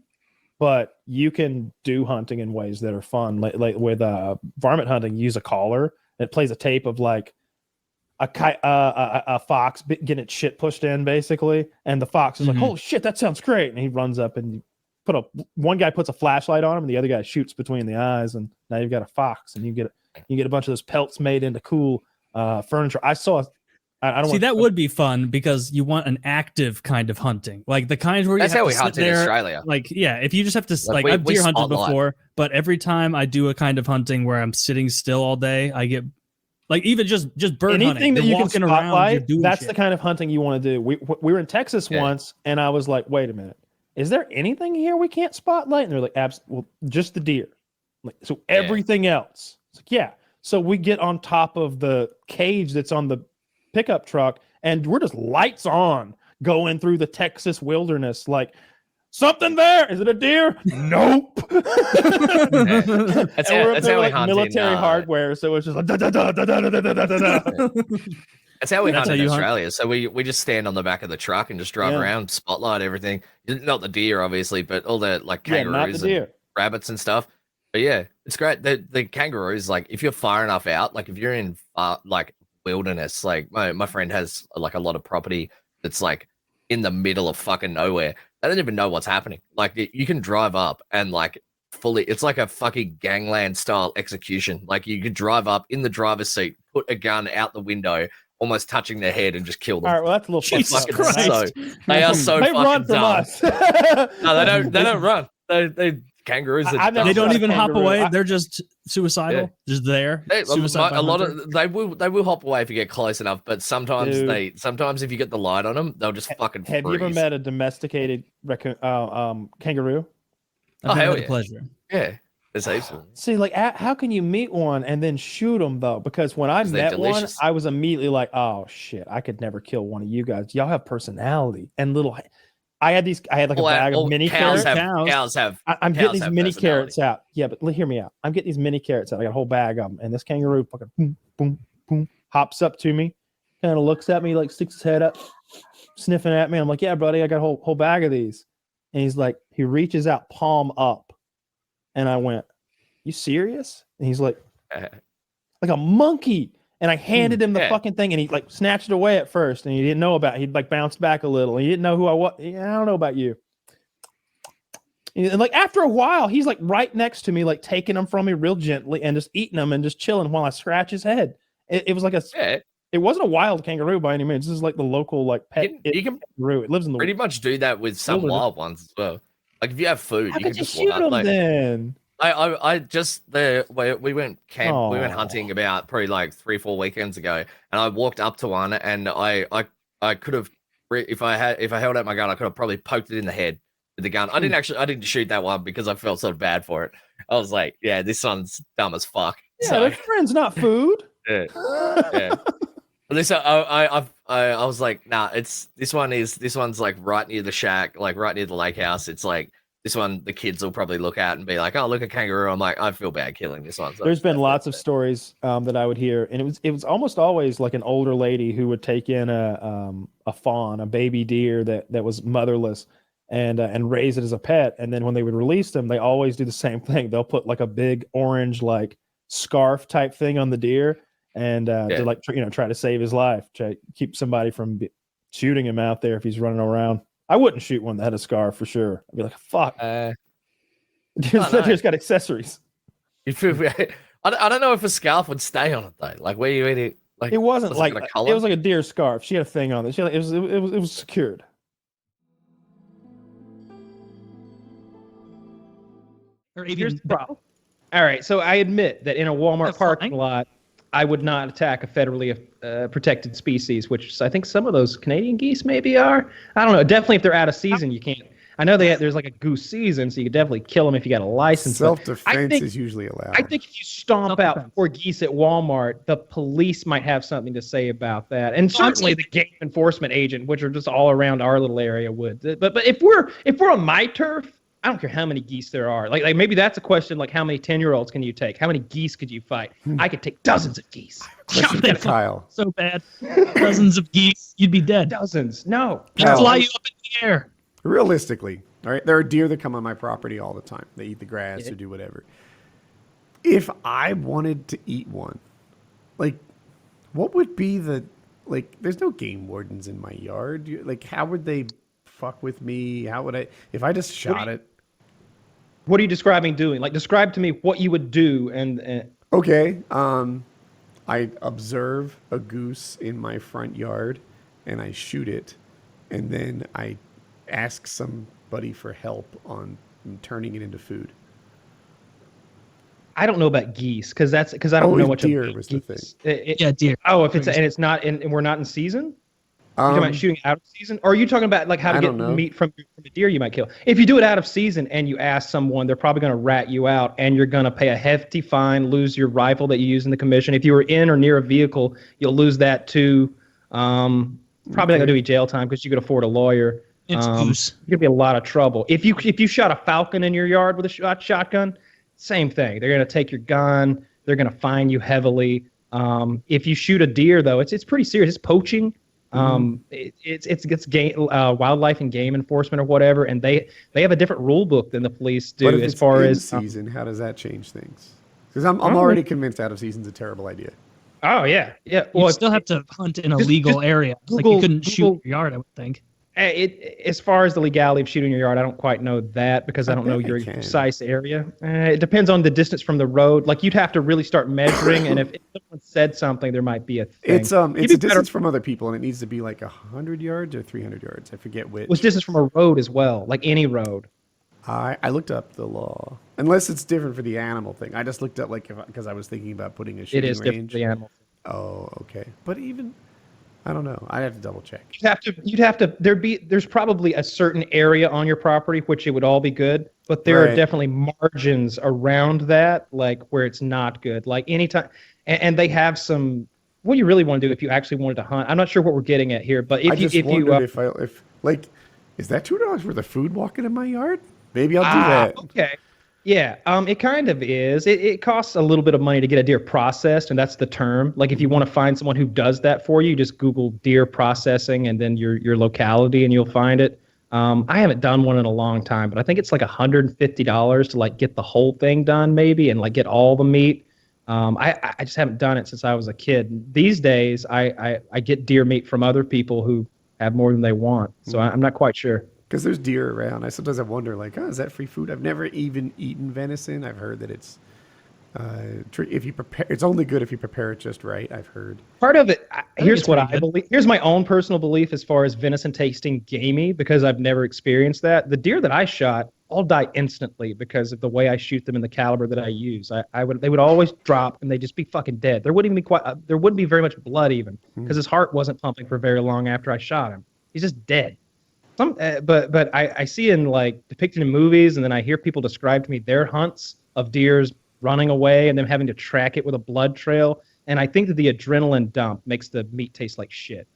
But you can do hunting in ways that are fun. Like with varmint hunting, you use a collar. It plays a tape of like a fox getting its shit pushed in, basically. And the fox is like, "Oh shit, that sounds great!" And he runs up and one guy puts a flashlight on him, and the other guy shoots between the eyes, and now you've got a fox, and you get a bunch of those pelts made into cool furniture. I saw. I don't see that would be fun because you want an active kind of hunting, like the kind where you that's have how to we sit hunt there, in Australia. Like if you just have to I've deer hunted before, but every time I do a kind of hunting where I'm sitting still all day, I get like even just bird anything hunting. that you can spotlight. That's shit. The kind of hunting you want to do. We were in Texas once, and I was like, "Wait a minute, is there anything here we can't spotlight?" And they're like, "Well, just the deer." Like so, everything else. It's like, yeah. So we get on top of the cage that's on the pickup truck, and we're just lights on going through the Texas wilderness, like something there. Is it a deer? Nope. That's how we hunt military hardware. So it's just like da da da da da da da da da. That's how we hunt in Australia. So we just stand on the back of the truck and just drive around, spotlight everything. Not the deer, obviously, but all the like kangaroos and rabbits and stuff. But yeah, it's great. The kangaroos, like if you're far enough out, like if you're in like wilderness, like my friend has like a lot of property that's like in the middle of fucking nowhere. They don't even know what's happening. Like you can drive up and like fully, it's like a fucking gangland style execution. Like you could drive up in the driver's seat, put a gun out the window, almost touching their head and just kill them. All right, well that's a little Jesus Christ. They are so they fucking run from dumb. us. No, they don't run. They kangaroos. They don't even hop away. They're just suicidal. Just there. They will hop away if you get close enough. But sometimes if you get the light on them, they'll just fucking freeze. Have you ever met a domesticated kangaroo? I've had the pleasure. Yeah, it's awesome. See, like, how can you meet one and then shoot them though? Because when I met one, I was immediately like, oh shit, I could never kill one of you guys. Y'all have personality and little. I had like a bag of mini carrots. Cows have. I'm getting these mini carrots out. Yeah, but hear me out. I'm getting these mini carrots out. I got a whole bag of them, and this kangaroo fucking boom, boom, boom, hops up to me, kind of looks at me, like sticks his head up, sniffing at me. I'm like, yeah, buddy, I got a whole bag of these. And he's like, he reaches out, palm up, and I went, "You serious?" And he's like a monkey. And I handed him the fucking thing, and he like snatched it away at first, and he didn't know about it. He'd like bounced back a little, and he didn't know who I was. Yeah, I don't know about you. And like after a while, he's like right next to me, like taking them from me real gently and just eating them and just chilling while I scratch his head. It was like it wasn't a wild kangaroo by any means. This is like the local like pet kangaroo. It lives in the pretty much do that with some wild ones as well. Like if you have food, you can just shoot them then. I just we went hunting about probably like 3-4 weekends ago, and I walked up to one, and I could have if I held out my gun, I could have probably poked it in the head with the gun. I didn't shoot that one because I felt so bad for it. I was like, yeah, this one's dumb as fuck. Yeah, so, friends, not food. Yeah. At least I was like, nah, this one's like right near the shack, like right near the lake house. It's like. This one, the kids will probably look at and be like, "Oh, look at kangaroo." I'm like, I feel bad killing this one. So there's been lots of stories that I would hear, and it was almost always like an older lady who would take in a fawn, a baby deer that was motherless, and raise it as a pet. And then when they would release them, they always do the same thing. They'll put like a big orange like scarf type thing on the deer, and to like try to save his life, try to keep somebody from shooting him out there if he's running around. I wouldn't shoot one that had a scarf for sure. I'd be like, fuck. Deer's got accessories. I don't know if a scarf would stay on it though. Like where you eat it, like it wasn't like it was like a deer scarf. She had a thing on it. It was secured. Here's the problem. All right, so I admit that in a Walmart parking lot, I would not attack a federally protected species, which I think some of those Canadian geese maybe are. I don't know. Definitely, if they're out of season, you can't. I know there's like a goose season, so you could definitely kill them if you got a license. Self-defense is usually allowed. I think if you stomp out 4 geese at Walmart, the police might have something to say about that, and certainly the game enforcement agent, which are just all around our little area, would. But if we're on my turf, I don't care how many geese there are. Like maybe that's a question. Like how many 10-year-olds can you take? How many geese could you fight? I could take dozens of geese. Kyle. So bad. Dozens of geese, you'd be dead. Dozens. No. They'd fly you up in the air. Realistically, all right, there are deer that come on my property all the time. They eat the grass or do whatever. If I wanted to eat one, like, what would be there's no game wardens in my yard. Like, how would they fuck with me? How would if I just shot it? What are you describing doing? Like, describe to me what you would do. Okay. I observe a goose in my front yard, and I shoot it, and then I ask somebody for help on turning it into food. I don't know about geese because I don't know what deer was the thing. Deer. Oh, if it's not and we're not in season. You're talking about shooting out of season, or are you talking about like how to get meat from a deer you might kill? If you do it out of season and you ask someone, they're probably going to rat you out, and you're going to pay a hefty fine, lose your rifle that you use in the commission. If you were in or near a vehicle, you'll lose that too. Probably not going to do you jail time because you could afford a lawyer. It's goose. You're gonna be a lot of trouble. If you shot a falcon in your yard with a shotgun, same thing. They're gonna take your gun. They're gonna fine you heavily. If you shoot a deer, though, it's pretty serious. It's poaching. It's wildlife and game enforcement or whatever, and they have a different rule book than the police do But if as it's far in as season. How does that change things? Because I'm already convinced out of season's a terrible idea. Oh yeah. You still have to hunt in a legal area. Like you couldn't shoot your yard, I would think. As far as the legality of shooting your yard, I don't quite know that because I don't know your precise area. It depends on the distance from the road. Like you'd have to really start measuring, and if someone said something, there might be a thing. It's a distance from other people, and it needs to be like 100 yards or 300 yards. I forget which. It's distance from a road as well, like any road. I looked up the law, unless it's different for the animal thing. I just looked up because I was thinking about putting a shooting range. It is different for the animal. Oh, okay. But even I don't know. I'd have to double check. You'd have to. There's probably a certain area on your property which it would all be good, but there are definitely margins around that, like where it's not good. Like anytime, and they have some. What you really want to do if you actually wanted to hunt? I'm not sure what we're getting at here, but if if is that $2 worth of food walking in my yard? Maybe I'll do that. Okay. Yeah, it kind of is. It costs a little bit of money to get a deer processed, and that's the term. Like if you want to find someone who does that for you, just Google deer processing and then your locality, and you'll find it. I haven't done one in a long time, but I think it's like $150 to like get the whole thing done, maybe, and like get all the meat. I just haven't done it since I was a kid. These days, I get deer meat from other people who have more than they want, so I'm not quite sure. Because there's deer around. I sometimes wonder, like, is that free food? I've never even eaten venison. I've heard that it's if you prepare, it's only good if you prepare it just right. I've heard. Part of it. Here's what I believe. Here's my own personal belief as far as venison tasting gamey, because I've never experienced that. The deer that I shot all die instantly because of the way I shoot them and the caliber that I use. They would always drop and they'd just be fucking dead. There wouldn't even be there wouldn't be very much blood even because his heart wasn't pumping for very long after I shot him. He's just dead. But I see in like depicted in movies, and then I hear people describe to me their hunts of deers running away and them having to track it with a blood trail. And I think that the adrenaline dump makes the meat taste like shit.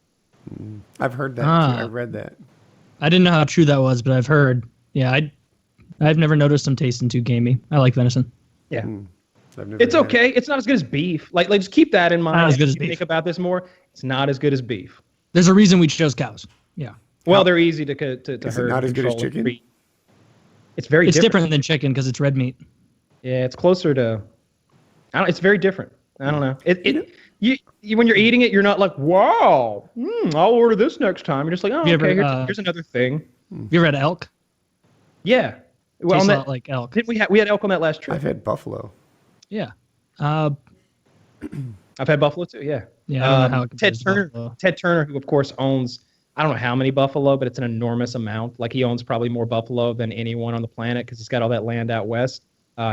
I've heard that. Too. I've read that. I didn't know how true that was, but I've heard. Yeah, I've never noticed them tasting too gamey. I like venison. Yeah. It's okay. It's not as good as beef. Like just keep that in mind. Not as good as beef. Think about this more. It's not as good as beef. There's a reason we chose cows. Yeah. Well, they're easy to Is herd. it not as good as chicken? It's very. It's different than chicken because it's red meat. Yeah, it's closer to. It's very different. I don't know. You when you're eating it, you're not like, wow, I'll order this next time. You're just like, oh, okay, here's another thing. Have you ever had elk? Yeah. Well, Tastes a lot like elk. We had elk on that last trip. I've had buffalo. Yeah. I've had buffalo too. Yeah. Yeah. I don't know how it Ted Turner, who of course owns. I don't know how many buffalo, but it's an enormous amount. Like he owns probably more buffalo than anyone on the planet because he's got all that land out west.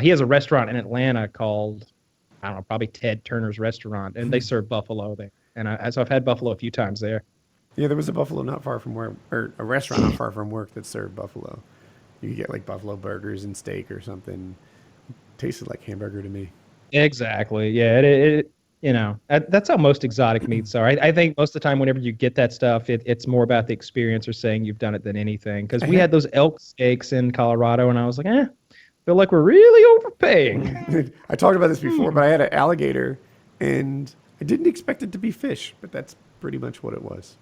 He has a restaurant in Atlanta called, I don't know, probably Ted Turner's Restaurant, and they serve buffalo there. And so I've had buffalo a few times there. Yeah, there was a buffalo not far from or a restaurant not far from work that served buffalo. You could get like buffalo burgers and steak or something. It tasted like hamburger to me. Exactly. Yeah. That's how most exotic meats are. I think most of the time, whenever you get that stuff, it's more about the experience or saying you've done it than anything. Because we had those elk steaks in Colorado, and I was like, feel like we're really overpaying. I talked about this before, but I had an alligator, and I didn't expect it to be fish, but that's pretty much what it was.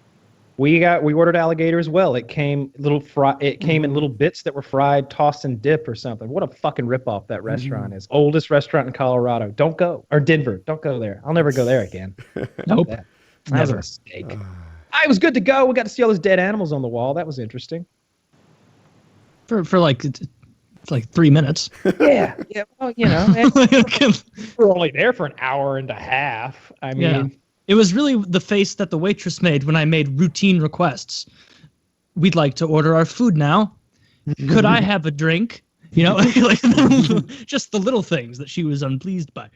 We ordered alligator as well. It came in little bits that were fried, tossed in dip or something. What a fucking ripoff that restaurant is. Oldest restaurant in Colorado. Don't go. Or Denver. Don't go there. I'll never go there again. Nope. That was a mistake. I was good to go. We got to see all those dead animals on the wall. That was interesting. For like it's like 3 minutes. Yeah. Well, we're only there for an hour and a half. I mean. Yeah. It was really the face that the waitress made when I made routine requests. We'd like to order our food now. Could I have a drink? Just the little things that she was unpleased by.